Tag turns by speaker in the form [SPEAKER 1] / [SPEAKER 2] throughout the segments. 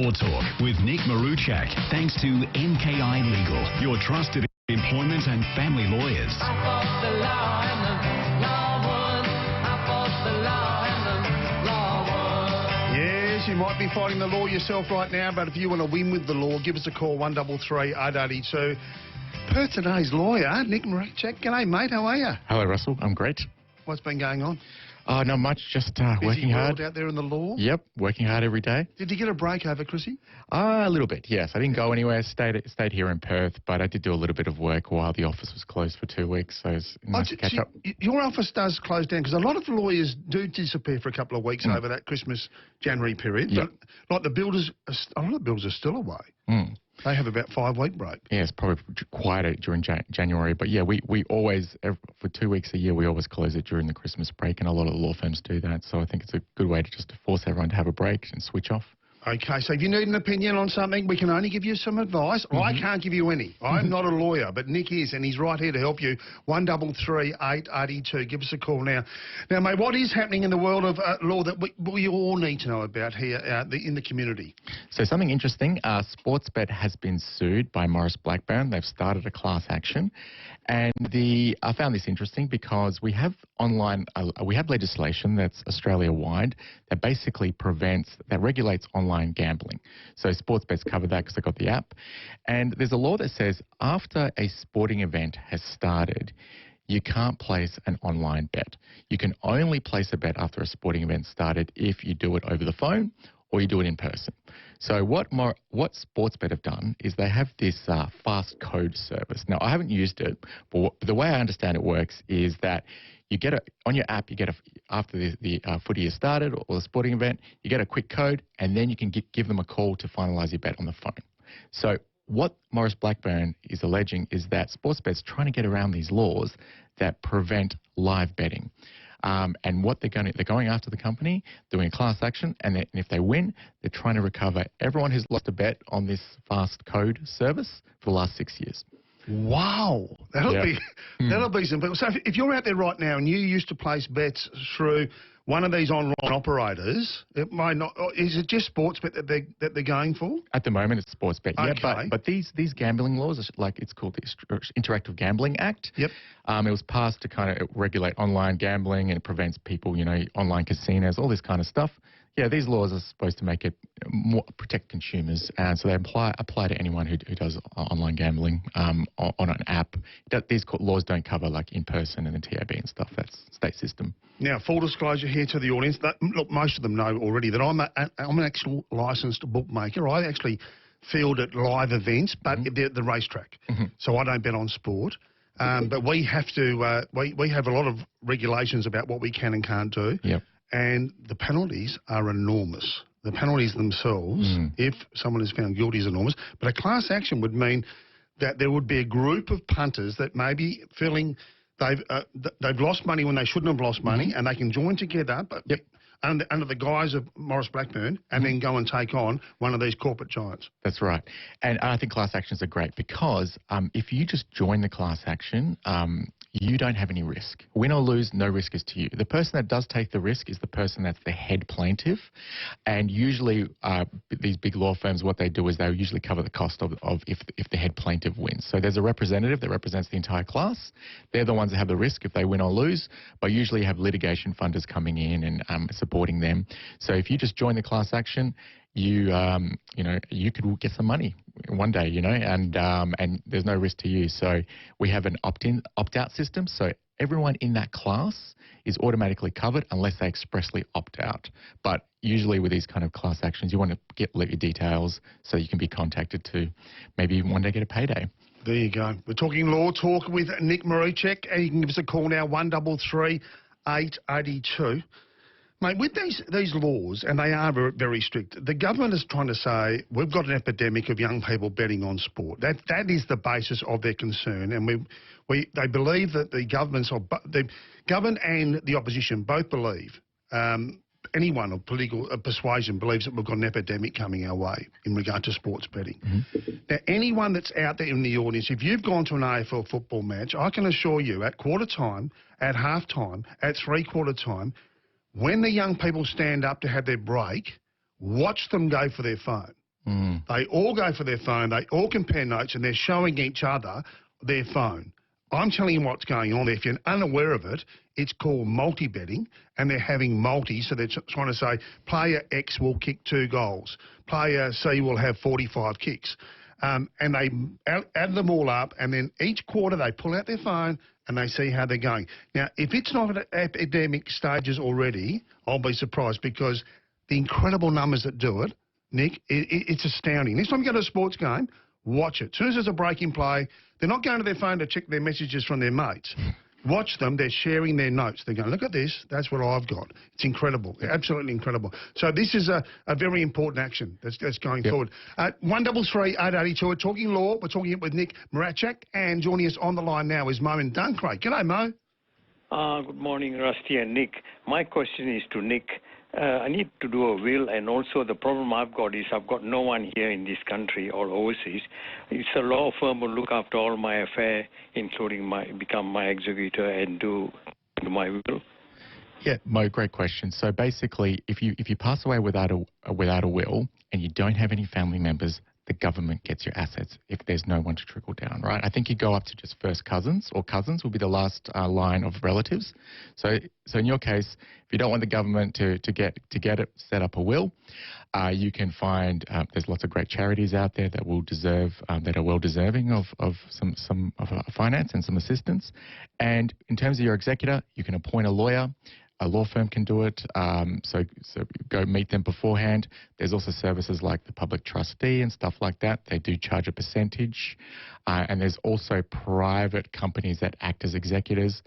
[SPEAKER 1] Law Talk with Nick Maruchak, thanks to MKI Legal, your trusted employment and family lawyers.
[SPEAKER 2] I fought the law and the law won. I fought the law and the law won.
[SPEAKER 3] Yes, you might be fighting the law yourself right now, but if you want to win with the law, give us a call, 1338 882. Perth Today's lawyer, Nick Maruchak. G'day, mate. How are you?
[SPEAKER 4] Hello, Russell. I'm great.
[SPEAKER 3] What's been going on?
[SPEAKER 4] Not much, just working hard.
[SPEAKER 3] Out there in the law?
[SPEAKER 4] Yep, working hard every day.
[SPEAKER 3] Did you get a break over Chrissy?
[SPEAKER 4] A little bit, yes. I didn't go anywhere, stayed here in Perth, but I did do a little bit of work while the office was closed for 2 weeks, so it's nice to catch up.
[SPEAKER 3] Your office does close down, because a lot of lawyers do disappear for a couple of weeks over that Christmas, January period.
[SPEAKER 4] Yep.
[SPEAKER 3] But like a lot of builders are still away. They have about 5-week break.
[SPEAKER 4] Yeah, it's probably quieter during January, but yeah, we always, for 2 weeks a year, we always close it during the Christmas break, and a lot of law firms do that, so I think it's a good way to just force everyone to have a break and switch off. Okay,
[SPEAKER 3] so if you need an opinion on something, we can only give you some advice. I can't give you any. I'm not a lawyer, but Nick is, and he's right here to help you. 1338 882. Give us a call now. Now, mate, what is happening in the world of law that we all need to know about here in the community?
[SPEAKER 4] So something interesting, Sportsbet has been sued by Maurice Blackburn. They've started a class action. And I found this interesting because we have legislation that's Australia-wide that basically regulates online gambling. So Sportsbet's covered that because they've got the app. And there's a law that says after a sporting event has started, you can't place an online bet. You can only place a bet after a sporting event started if you do it over the phone or you do it in person. So what Sportsbet have done is they have this fast code service. Now, I haven't used it, but the way I understand it works is that you get on your app, after the footy has started or the sporting event, you get a quick code, and then you can give them a call to finalise your bet on the phone. So what Maurice Blackburn is alleging is that Sportsbet's trying to get around these laws that prevent live betting. And what they're going after the company, doing a class action, and if they win, they're trying to recover everyone who's lost a bet on this fast code service for the last 6 years.
[SPEAKER 3] Wow, that'll be some people. So if you're out there right now and you used to place bets through one of these online operators, it might not. Is it just Sportsbet that they're going for?
[SPEAKER 4] At the moment, it's Sportsbet. Yeah,
[SPEAKER 3] okay.
[SPEAKER 4] but these gambling laws, like it's called the Interactive Gambling Act.
[SPEAKER 3] Yep.
[SPEAKER 4] It was passed to kind of regulate online gambling, and it prevents people, online casinos, all this kind of stuff. Yeah, these laws are supposed to make it protect consumers, and so they apply to anyone who does online gambling on an app. These laws don't cover like in person and the TAB and stuff. That's state system. Now,
[SPEAKER 3] full disclosure here to the audience. Look, most of them know already that I'm an actual licensed bookmaker. I actually field at live events, but they're at the racetrack, so I don't bet on sport. But we have to. We have a lot of regulations about what we can and can't do.
[SPEAKER 4] Yep.
[SPEAKER 3] And the penalties are enormous. The penalties themselves, if someone is found guilty, is enormous. But a class action would mean that there would be a group of punters that may be feeling they've lost money when they shouldn't have lost money, and they can join together but under the guise of Maurice Blackburn and then go and take on one of these corporate giants.
[SPEAKER 4] That's right. And I think class actions are great because if you just join the class action, you don't have any risk. Win or lose, no risk is to you. The person that does take the risk is the person that's the head plaintiff. And usually these big law firms, what they do is they usually cover the cost of if the head plaintiff wins. So there's a representative that represents the entire class. They're the ones that have the risk if they win or lose, but usually you have litigation funders coming in and supporting them. So if you just join the class action, you could get some money one day, and there's no risk to you. So we have an opt-in, opt-out system. So everyone in that class is automatically covered unless they expressly opt out. But usually with these kind of class actions, you want to let your details so you can be contacted to maybe one day get a payday.
[SPEAKER 3] There you go. We're talking Law Talk with Nick Maruchak, and you can give us a call now, 1338 882. Mate, with these laws, and they are very, very strict, the government is trying to say we've got an epidemic of young people betting on sport. That is the basis of their concern, and they believe that the government and the opposition both believe, anyone of political persuasion believes that we've got an epidemic coming our way in regard to sports betting. Now, anyone that's out there in the audience, if you've gone to an AFL football match, I can assure you at quarter time, at half time, at three-quarter time, when the young people stand up to have their break, watch them go for their phone. They all go for their phone, they all compare notes, and they're showing each other their phone. I'm telling you what's going on there. If you're unaware of it, it's called multi-betting, and they're having multi, so they're trying to say player X will kick 2 goals, player C will have 45 kicks. And they add them all up, and then each quarter they pull out their phone and they see how they're going. Now, if it's not at epidemic stages already, I'll be surprised, because the incredible numbers that do it, Nick, it's astounding. Next time you go to a sports game, watch it. As soon as there's a break in play, they're not going to their phone to check their messages from their mates. Watch them. They're sharing their notes. They're going, look at this. That's what I've got. It's incredible. Absolutely incredible. So this is a very important action that's going forward. 133 882. We're talking law. We're talking with Nick Marachak. And joining us on the line now is Mo in Duncraig. G'day, Mo.
[SPEAKER 5] Good morning, Rusty and Nick. My question is to Nick. I need to do a will, and also the problem I've got is I've got no one here in this country or overseas. It's a law firm will look after all my affair, including become my executor and do my will.
[SPEAKER 4] Yeah, Mo, great question. So basically, if you pass away without a will and you don't have any family members, the government gets your assets if there's no one to trickle down, right? I think you go up to just first cousins, or cousins will be the last line of relatives. So in your case, if you don't want the government to get it, set up a will. You can find there's lots of great charities out there that will that are well deserving of some finance and some assistance. And in terms of your executor, you can appoint a lawyer. A law firm can do it, so go meet them beforehand. There's also services like the public trustee and stuff like that. They do charge a percentage. And there's also private companies that act as executors.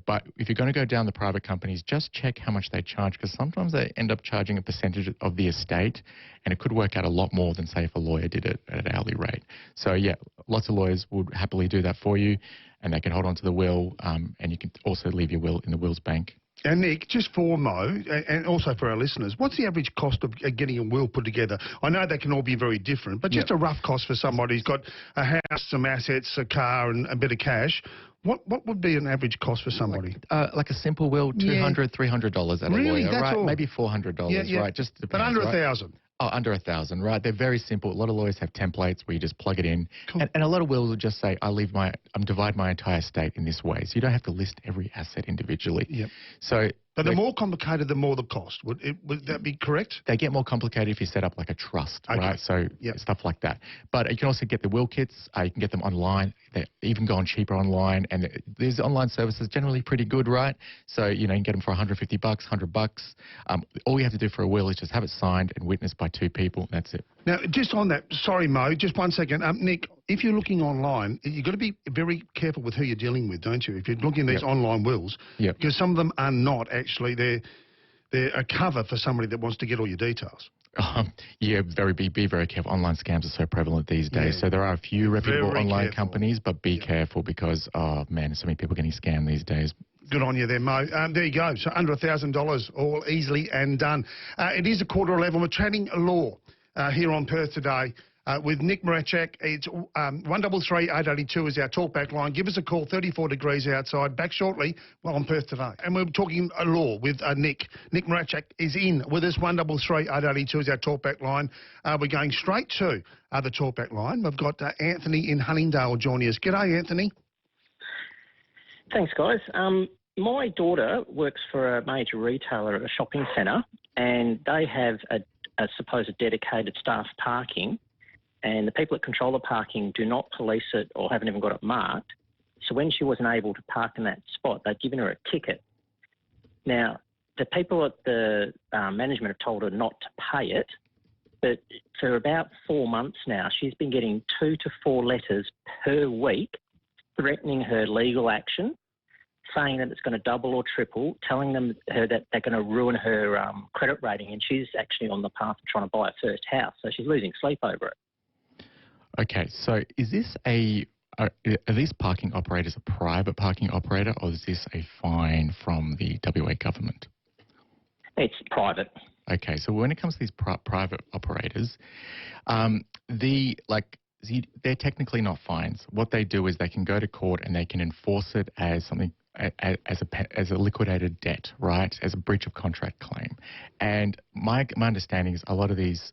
[SPEAKER 4] But if you're going to go down the private companies, just check how much they charge, because sometimes they end up charging a percentage of the estate, and it could work out a lot more than, say, if a lawyer did it at an hourly rate. So, yeah, lots of lawyers would happily do that for you, and they can hold on to the will, and you can also leave your will in the wills bank.
[SPEAKER 3] And Nick, just for Mo, and also for our listeners, what's the average cost of getting a will put together? I know they can all be very different, but just a rough cost for somebody who's got a house, some assets, a car and a bit of cash. What would be an average cost for somebody?
[SPEAKER 4] Like a simple will, $200, $300 at a lawyer,
[SPEAKER 3] that's
[SPEAKER 4] right?
[SPEAKER 3] all?
[SPEAKER 4] Maybe $400, right? Just depends,
[SPEAKER 3] but under
[SPEAKER 4] right?
[SPEAKER 3] $1,000.
[SPEAKER 4] Oh, under $1,000, right? They're very simple. A lot of lawyers have templates where you just plug it in.
[SPEAKER 3] Cool.
[SPEAKER 4] And a lot of wills will just say, I'm divide my entire estate in this way. So you don't have to list every asset individually.
[SPEAKER 3] Yep.
[SPEAKER 4] So,
[SPEAKER 3] but the more complicated, the more the cost. Would that be correct?
[SPEAKER 4] They get more complicated if you set up like a trust, right? So stuff like that. But you can also get the will kits. You can get them online. They even go on cheaper online. And these online services generally pretty good, right? So, you can get them for $150, $100. All you have to do for a will is just have it signed and witnessed by 2 people. That's it.
[SPEAKER 3] Now, just on that, sorry, Mo, just 1 second. Nick, if you're looking online, you've got to be very careful with who you're dealing with, don't you? If you're looking at these online wills, because some of them are not actually, they're a cover for somebody that wants to get all your details.
[SPEAKER 4] Be very careful. Online scams are so prevalent these days. So there are a few reputable online companies, but be careful because, oh man, there's so many people getting scammed these days.
[SPEAKER 3] Good on you there, Mo. There you go. So under $1,000, all easily and done. It is 11:15. We're chatting law here on Perth today with Nick Marachak. It's 133 882 is our talkback line. Give us a call. 34 degrees outside. Back shortly on Perth today. And we're talking law with Nick. Nick Marachak is in with us. 133 882 is our talkback line. We're going straight to the talkback line. We've got Anthony in Huntingdale joining us. G'day, Anthony.
[SPEAKER 6] Thanks, guys. My daughter works for a major retailer at a shopping centre, and they have a supposed dedicated staff parking, and the people that control the parking do not police it or haven't even got it marked. So when she wasn't able to park in that spot, they'd given her a ticket. Now, the people at the management have told her not to pay it, but for about 4 months now, she's been getting 2 to 4 letters per week threatening her legal action, saying that it's going to double or triple, telling her that they're going to ruin her credit rating, and she's actually on the path of trying to buy her first house, so she's losing sleep over it.
[SPEAKER 4] Okay, so is this are these parking operators a private parking operator, or is this a fine from the WA government?
[SPEAKER 6] It's private.
[SPEAKER 4] Okay, so when it comes to these private operators, they're technically not fines. What they do is they can go to court and they can enforce it as something as a liquidated debt, right? As a breach of contract claim. And my understanding is a lot of these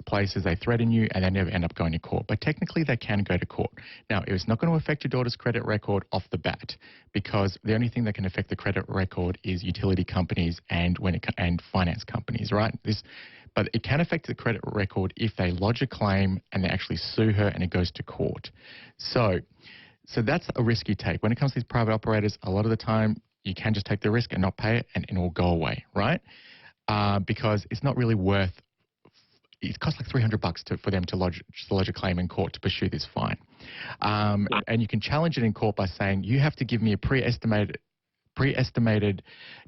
[SPEAKER 4] places, they threaten you and they never end up going to court. But technically they can go to court. Now, it's not going to affect your daughter's credit record off the bat, because the only thing that can affect the credit record is utility companies and finance companies, right? But it can affect the credit record if they lodge a claim and they actually sue her and it goes to court. So that's a risk you take. When it comes to these private operators, a lot of the time you can just take the risk and not pay it and it will go away, right? Because it's not really worth. It costs like $300 for them to lodge a claim in court to pursue this fine. And you can challenge it in court by saying you have to give me a pre-estimated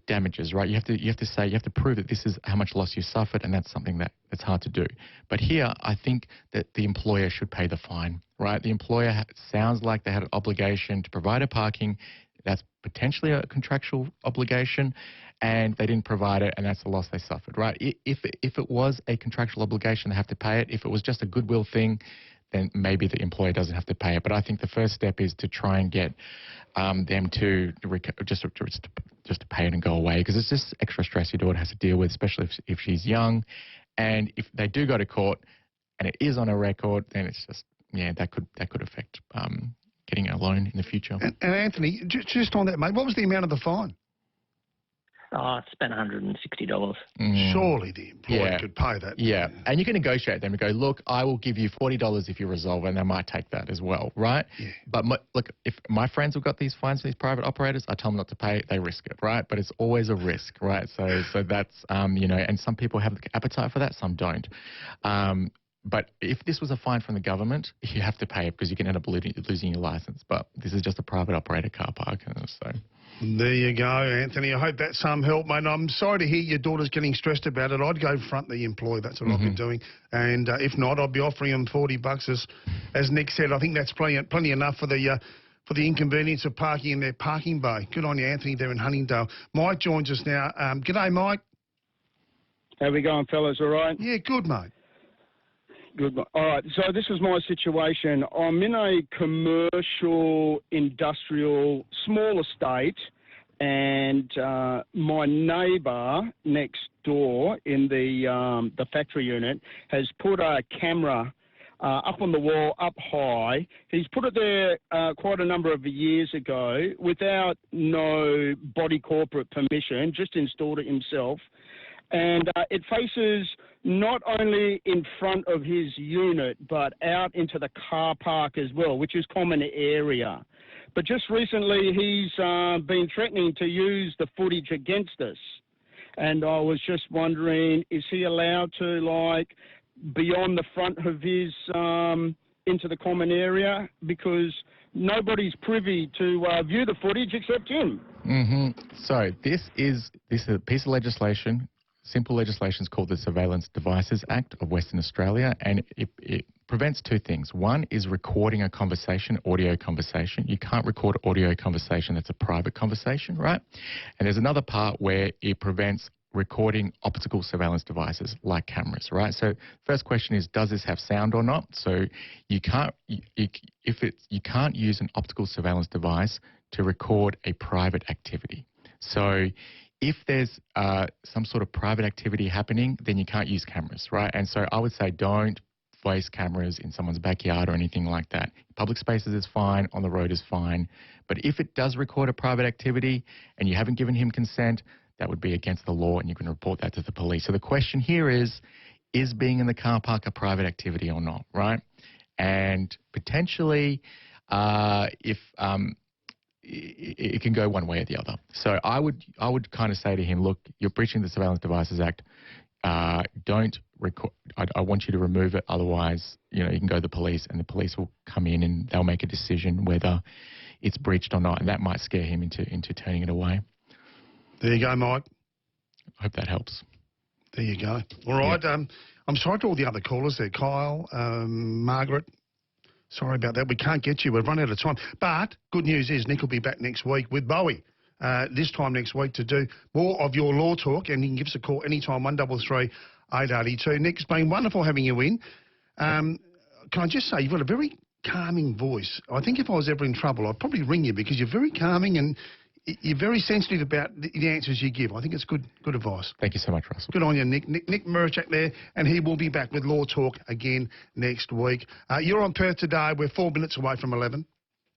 [SPEAKER 4] damages, right? You have to prove that this is how much loss you suffered, and that's something that's hard to do. But here, I think that the employer should pay the fine, right? The employer sounds like they had an obligation to provide a parking. That's potentially a contractual obligation, and they didn't provide it, and that's the loss they suffered, right? If it was a contractual obligation, they have to pay it. If it was just a goodwill thing, then maybe the employer doesn't have to pay it. But I think the first step is to try and get them to just to pay it and go away, because it's just extra stress your daughter has to deal with, especially if she's young. And if they do go to court and it is on a record, then it's just, that could affect getting a loan in the future.
[SPEAKER 3] And Anthony, just on that, mate, what was the amount of the fine?
[SPEAKER 6] It's about $160.
[SPEAKER 3] Surely the employer could pay that.
[SPEAKER 4] Yeah, and you can negotiate them and go, look, I will give you $40 if you resolve it, and they might take that as well, right? Yeah. But look, if my friends have got these fines for these private operators, I tell them not to pay, they risk it, right? But it's always a risk, right? So that's, and some people have the appetite for that, some don't. But if this was a fine from the government, you have to pay it because you can end up losing your license. But this is just a private operator car park, so...
[SPEAKER 3] There you go, Anthony. I hope that's some help, mate. I'm sorry to hear your daughter's getting stressed about it. I'd go front the employer. That's what I've been doing. And if not, I'd be offering them $40. As Nick said, I think that's plenty enough for the inconvenience of parking in their parking bay. Good on you, Anthony, there in Huntingdale. Mike joins us now. G'day, Mike.
[SPEAKER 7] How we going, fellas? All right?
[SPEAKER 3] Yeah, good, mate.
[SPEAKER 7] Good. All right, so this is my situation. I'm in a commercial, industrial, small estate, and my neighbour next door in the factory unit has put a camera up on the wall, up high. He's put it there quite a number of years ago without no body corporate permission, just installed it himself. And it faces not only in front of his unit, but out into the car park as well, which is common area. But just recently, he's been threatening to use the footage against us. And I was just wondering, is he allowed to, be on the front of his, into the common area? Because nobody's privy to view the footage except him.
[SPEAKER 4] So this is a piece of legislation. Simple legislation is called the Surveillance Devices Act of Western Australia, and it prevents two things. One is recording a conversation, audio conversation. You can't record audio conversation that's a private conversation, right? And there's another part where it prevents recording optical surveillance devices like cameras, right? So first question is, does this have sound or not? So you can't use an optical surveillance device to record a private activity. So if there's some sort of private activity happening, then you can't use cameras, right? And so I would say don't place cameras in someone's backyard or anything like that. Public spaces is fine, on the road is fine. But if it does record a private activity and you haven't given him consent, that would be against the law and you can report that to the police. So the question here is being in the car park a private activity or not, right? And potentially it can go one way or the other. So I would kind of say to him, look, you're breaching the Surveillance Devices Act. Don't record. I want you to remove it. Otherwise, you can go to the police, and the police will come in and they'll make a decision whether it's breached or not, and that might scare him into turning it away.
[SPEAKER 3] There you go, Mike.
[SPEAKER 4] I hope that helps.
[SPEAKER 3] There you go. All right. Yeah. I'm sorry to all the other callers there, Kyle, Margaret. Sorry about that. We can't get you. We've run out of time. But good news is Nick will be back next week with Bowie. This time next week to do more of your law talk, and you can give us a call anytime, 133 882. Nick, it's been wonderful having you in. Can I just say, you've got a very calming voice. I think if I was ever in trouble, I'd probably ring you because you're very calming and you're very sensitive about the answers you give. I think it's good advice.
[SPEAKER 4] Thank you so much, Russell.
[SPEAKER 3] Good on you, Nick. Nick Murchak there, and he will be back with Law Talk again next week. You're on Perth today. We're 4 minutes away from 11.